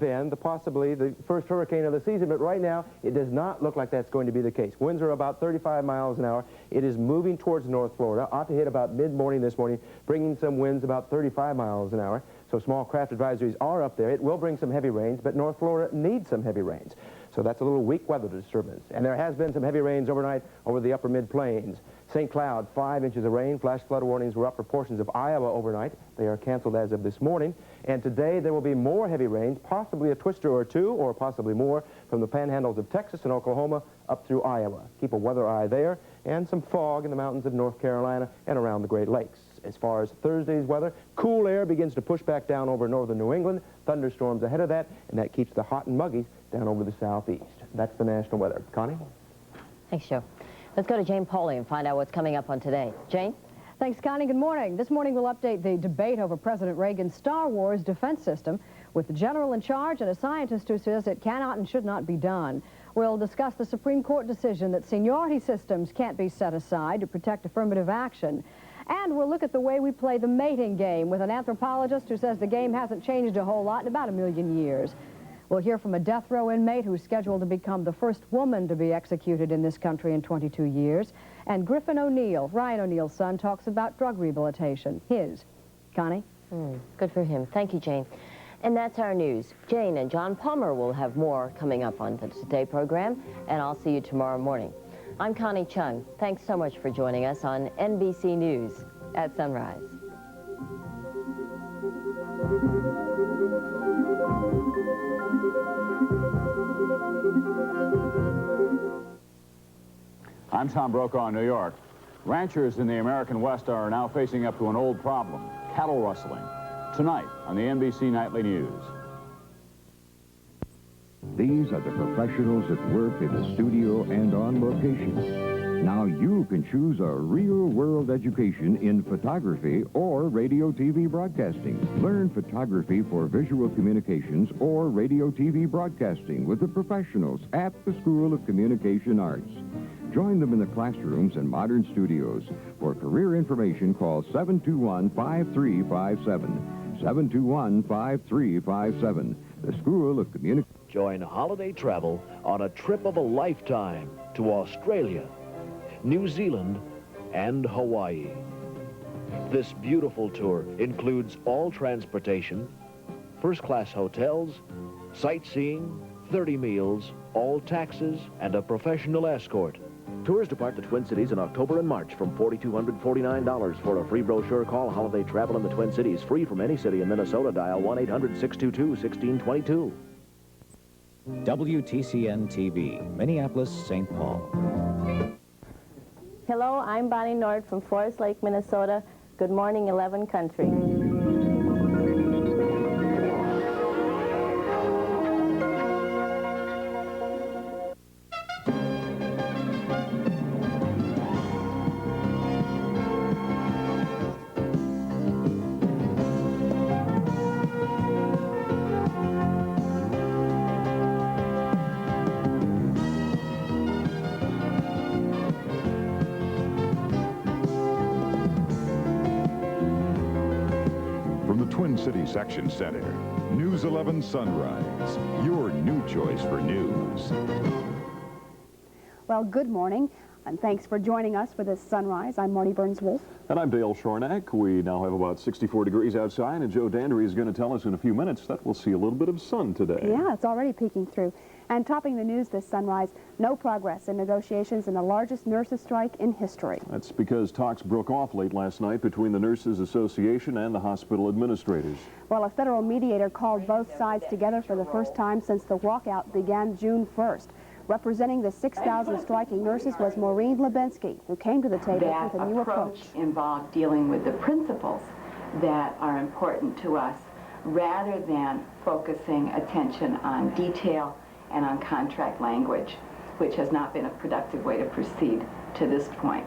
been possibly the first hurricane of the season, but right now it does not look like that's going to be the case. Winds are about 35 miles an hour. It is moving towards North Florida, ought to hit about mid-morning this morning, bringing some winds about 35 miles an hour. So small craft advisories are up there. It will bring some heavy rains, but North Florida needs some heavy rains. So that's a little weak weather disturbance. And there has been some heavy rains overnight over the upper mid-plains. St. Cloud, 5 inches of rain. Flash flood warnings were up for portions of Iowa overnight. They are canceled as of this morning. And today there will be more heavy rains, possibly a twister or two, or possibly more, from the panhandles of Texas and Oklahoma up through Iowa. Keep a weather eye there. And some fog in the mountains of North Carolina and around the Great Lakes. As far as Thursday's weather, cool air begins to push back down over northern New England. Thunderstorms ahead of that, and that keeps the hot and muggies down over the southeast. That's the national weather. Connie? Thanks, Joe. Let's go to Jane Pauley and find out what's coming up on today. Jane? Thanks, Connie. Good morning. This morning we'll update the debate over President Reagan's Star Wars defense system with the general in charge and a scientist who says it cannot and should not be done. We'll discuss the Supreme Court decision that seniority systems can't be set aside to protect affirmative action. And we'll look at the way we play the mating game with an anthropologist who says the game hasn't changed a whole lot in about 1 million years. We'll hear from a death row inmate who's scheduled to become the first woman to be executed in this country in 22 years. And Griffin O'Neill, Ryan O'Neill's son, talks about drug rehabilitation. His. Connie? Good for him. Thank you, Jane. And that's our news. Jane and John Palmer will have more coming up on the Today program, and I'll see you tomorrow morning. I'm Connie Chung. Thanks so much for joining us on NBC News at Sunrise. I'm Tom Brokaw in New York. Ranchers in the American West are now facing up to an old problem, cattle rustling. Tonight on the NBC Nightly News. These are the professionals that work in the studio and on location. Now you can choose a real-world education in photography or radio-TV broadcasting. Learn photography for visual communications or radio-TV broadcasting with the professionals at the School of Communication Arts. Join them in the classrooms and modern studios. For career information, call 721-5357. 721-5357. The School of Communication. Join holiday travel on a trip of a lifetime to Australia, New Zealand, and Hawaii. This beautiful tour includes all transportation, first-class hotels, sightseeing, 30 meals, all taxes, and a professional escort. Tours depart the Twin Cities in October and March from $4,249. For a free brochure, call Holiday Travel in the Twin Cities. Free from any city in Minnesota. Dial 1-800-622-1622. WTCN TV, Minneapolis, St. Paul. Hello, I'm Bonnie Nord from Forest Lake, Minnesota. Good morning, 11 Country. Twin City Section Center, News 11 Sunrise, your new choice for news. Well, good morning, and thanks for joining us for this Sunrise. I'm Marty Burns-Wolf. And I'm Dale Shornack. We now have about 64 degrees outside, and Joe Dandry is going to tell us in a few minutes that we'll see a little bit of sun today. Yeah, it's already peeking through. And topping the news this Sunrise, no progress in negotiations in the largest nurses' strike in history. That's because talks broke off late last night between the Nurses Association and the hospital administrators. Well, a federal mediator called both sides together for the first time since the walkout began June 1st. Representing the 6,000 striking nurses was Maureen Lebinsky, who came to the table with a new approach. Involved dealing with the principles that are important to us rather than focusing attention on detail and on contract language, which has not been a productive way to proceed to this point.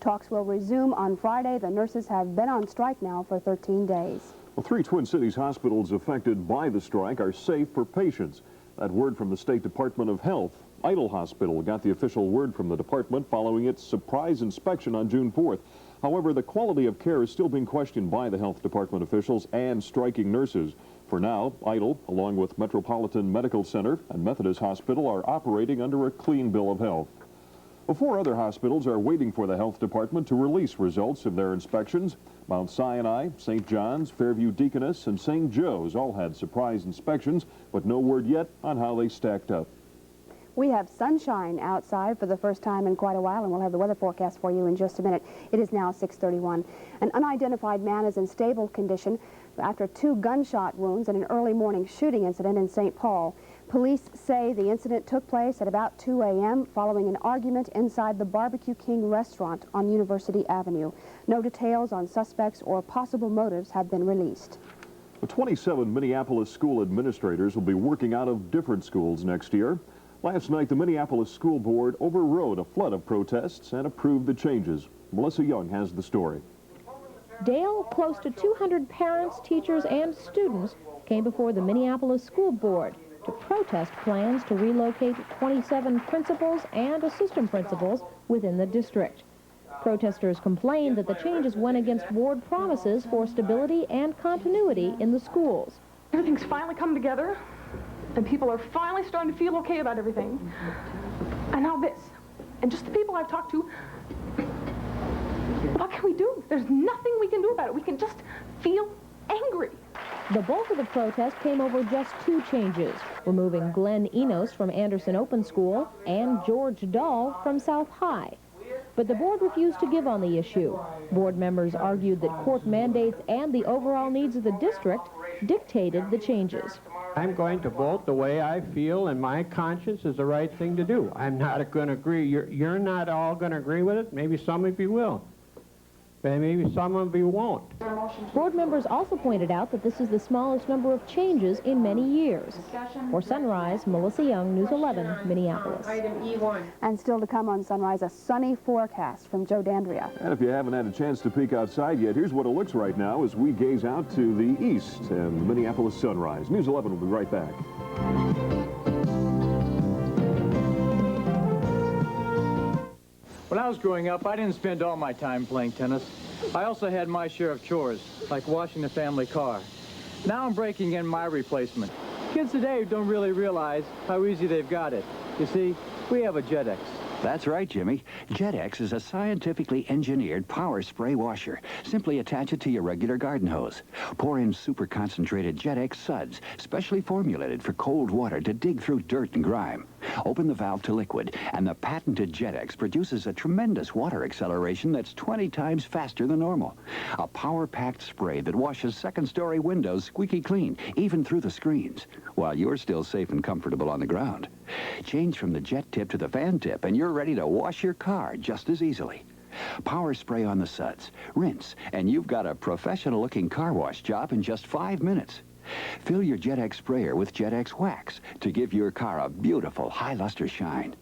Talks will resume on Friday. The nurses have been on strike now for 13 days. Well, 3 Twin Cities hospitals affected by the strike are safe for patients. That word from the State Department of Health. Idle Hospital got the official word from the department following its surprise inspection on June 4th. However, the quality of care is still being questioned by the health department officials and striking nurses. For now, Idle, along with Metropolitan Medical Center and Methodist Hospital, are operating under a clean bill of health. 4 other hospitals are waiting for the health department to release results of their inspections. Mount Sinai, St. John's, Fairview Deaconess, and St. Joe's all had surprise inspections, but no word yet on how they stacked up. We have sunshine outside for the first time in quite a while, and we'll have the weather forecast for you in just a minute. It is now 6:31. An unidentified man is in stable condition after 2 gunshot wounds in an early morning shooting incident in St. Paul. Police say the incident took place at about 2 a.m. following an argument inside the Barbecue King restaurant on University Avenue. No details on suspects or possible motives have been released. 27 Minneapolis school administrators will be working out of different schools next year. Last night, the Minneapolis School Board overrode a flood of protests and approved the changes. Melissa Young has the story. Dale, close to 200 parents, teachers, and students came before the Minneapolis School Board to protest plans to relocate 27 principals and assistant principals within the district. Protesters complained that the changes went against board promises for stability and continuity in the schools. Everything's finally come together, and people are finally starting to feel okay about everything. And now this. And just the people I've talked to, what can we do? There's nothing we can do about it. We can just feel angry. The bulk of the protest came over just 2 changes, removing Glenn Enos from Anderson Open School and George Dahl from South High. But the board refused to give on the issue. Board members argued that court mandates and the overall needs of the district dictated the changes. I'm going to vote the way I feel, and my conscience is the right thing to do. I'm not going to agree. You're not all going to agree with it. Maybe some of you will. But maybe some of you won't. Board members also pointed out that this is the smallest number of changes in many years. For Sunrise, Melissa Young, News 11, Minneapolis. Item E1. And still to come on Sunrise, a sunny forecast from Joe Dandria. And if you haven't had a chance to peek outside yet, here's what it looks right now as we gaze out to the east and the Minneapolis sunrise. News 11 will be right back. When I was growing up, I didn't spend all my time playing tennis. I also had my share of chores, like washing the family car. Now I'm breaking in my replacement. Kids today don't really realize how easy they've got it. You see, we have a JetX. That's right, Jimmy. JetX is a scientifically engineered power spray washer. Simply attach it to your regular garden hose. Pour in super concentrated JetX suds, specially formulated for cold water to dig through dirt and grime. Open the valve to liquid, and the patented JetX produces a tremendous water acceleration that's 20 times faster than normal. A power-packed spray that washes second-story windows squeaky clean, even through the screens, while you're still safe and comfortable on the ground. Change from the jet tip to the fan tip, and you're ready to wash your car just as easily. Power spray on the suds, rinse, and you've got a professional-looking car wash job in just 5 minutes. Fill your JetX sprayer with JetX wax to give your car a beautiful high-luster shine.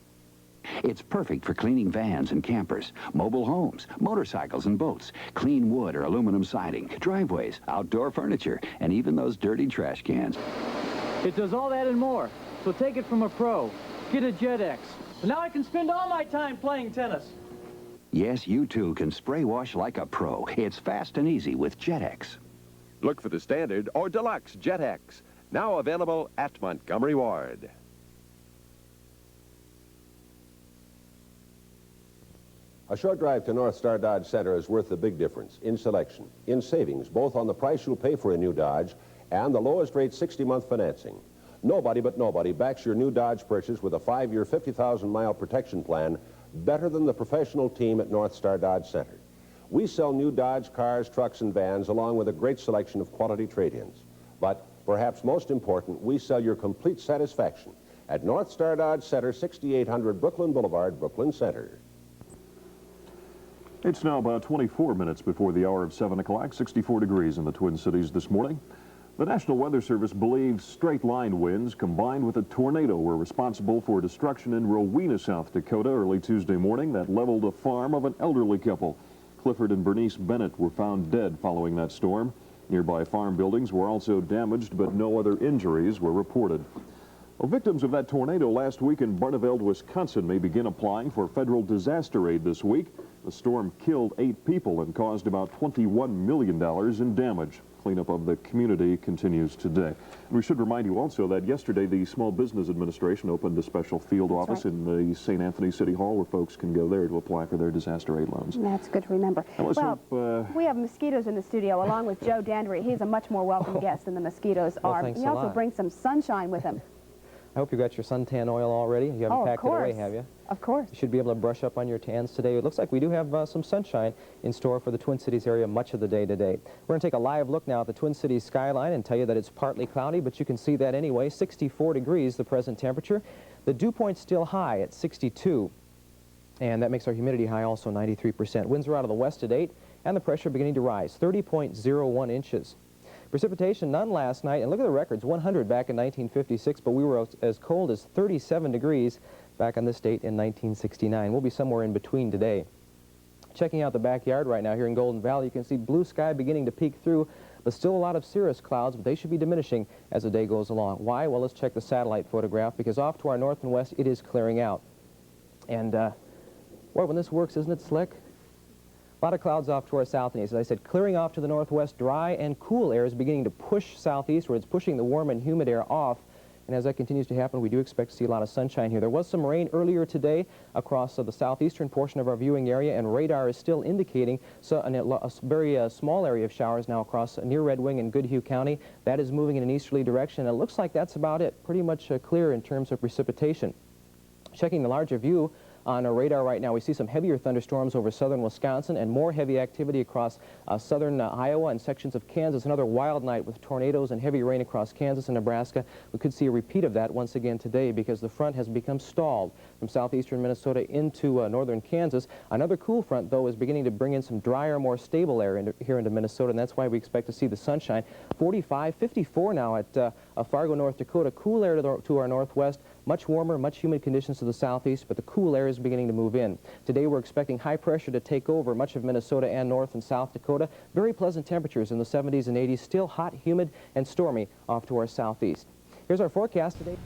It's perfect for cleaning vans and campers, mobile homes, motorcycles and boats, clean wood or aluminum siding, driveways, outdoor furniture, and even those dirty trash cans. It does all that and more, so take it from a pro. Get a JetX. Now I can spend all my time playing tennis. Yes, you too can spray wash like a pro. It's fast and easy with JetX. Look for the Standard or Deluxe JetX, now available at Montgomery Ward. A short drive to North Star Dodge Center is worth the big difference in selection, in savings, both on the price you'll pay for a new Dodge and the lowest rate 60-month financing. Nobody but nobody backs your new Dodge purchase with a 5-year, 50,000-mile protection plan better than the professional team at North Star Dodge Center. We sell new Dodge cars, trucks, and vans along with a great selection of quality trade-ins. But perhaps most important, we sell your complete satisfaction at North Star Dodge Center, 6800 Brooklyn Boulevard, Brooklyn Center. It's now about 24 minutes before the hour of 7 o'clock, 64 degrees in the Twin Cities this morning. The National Weather Service believes straight-line winds combined with a tornado were responsible for destruction in Rowena, South Dakota early Tuesday morning that leveled a farm of an elderly couple. Clifford and Bernice Bennett were found dead following that storm. Nearby farm buildings were also damaged, but no other injuries were reported. Well, victims of that tornado last week in Barneveld, Wisconsin may begin applying for federal disaster aid this week. The storm killed 8 people and caused about $21 million in damage. Cleanup of the community continues today. And we should remind you also that yesterday the Small Business Administration opened a special field office in the St. Anthony City Hall where folks can go there to apply for their disaster aid loans. That's good to remember. Well, we have mosquitoes in the studio along with Joe Dandry. He's a much more welcome guest than the mosquitoes are. He also brings some sunshine with him. I hope you got your suntan oil already. You haven't packed it away, have you? Of course. You should be able to brush up on your tans today. It looks like we do have some sunshine in store for the Twin Cities area much of the day today. We're going to take a live look now at the Twin Cities skyline and tell you that it's partly cloudy, but you can see that anyway. 64 degrees, the present temperature. The dew point's still high at 62, and that makes our humidity high also 93%. Winds are out of the west at 8, and the pressure beginning to rise, 30.01 inches. Precipitation, none last night, and look at the records, 100 back in 1956, but we were as cold as 37 degrees back on this date in 1969. We'll be somewhere in between today. Checking out the backyard right now here in Golden Valley, you can see blue sky beginning to peek through, but still a lot of cirrus clouds, but they should be diminishing as the day goes along. Why? Well, let's check the satellite photograph, because off to our north and west, it is clearing out. And, boy, when this works, isn't it slick? A lot of clouds off to our south and east. As I said, clearing off to the northwest, dry and cool air is beginning to push southeastward. It's pushing the warm and humid air off. And as that continues to happen, we do expect to see a lot of sunshine here. There was some rain earlier today across the southeastern portion of our viewing area, and radar is still indicating a very small area of showers now across near Red Wing and Goodhue County. That is moving in an easterly direction. And it looks like that's about it. Pretty much clear in terms of precipitation. Checking the larger view on our radar right now, we see some heavier thunderstorms over southern Wisconsin and more heavy activity across southern Iowa and sections of Kansas. Another wild night with tornadoes and heavy rain across Kansas and Nebraska. We could see a repeat of that once again today because the front has become stalled from southeastern Minnesota into northern Kansas. Another cool front, though, is beginning to bring in some drier, more stable air here into Minnesota, and that's why we expect to see the sunshine. 45, 54 now at Fargo, North Dakota. Cool air to our northwest. Much warmer, much humid conditions to the southeast, but the cool air is beginning to move in. Today we're expecting high pressure to take over much of Minnesota and North and South Dakota. Very pleasant temperatures in the 70s and 80s, still hot, humid, and stormy off to our southeast. Here's our forecast today.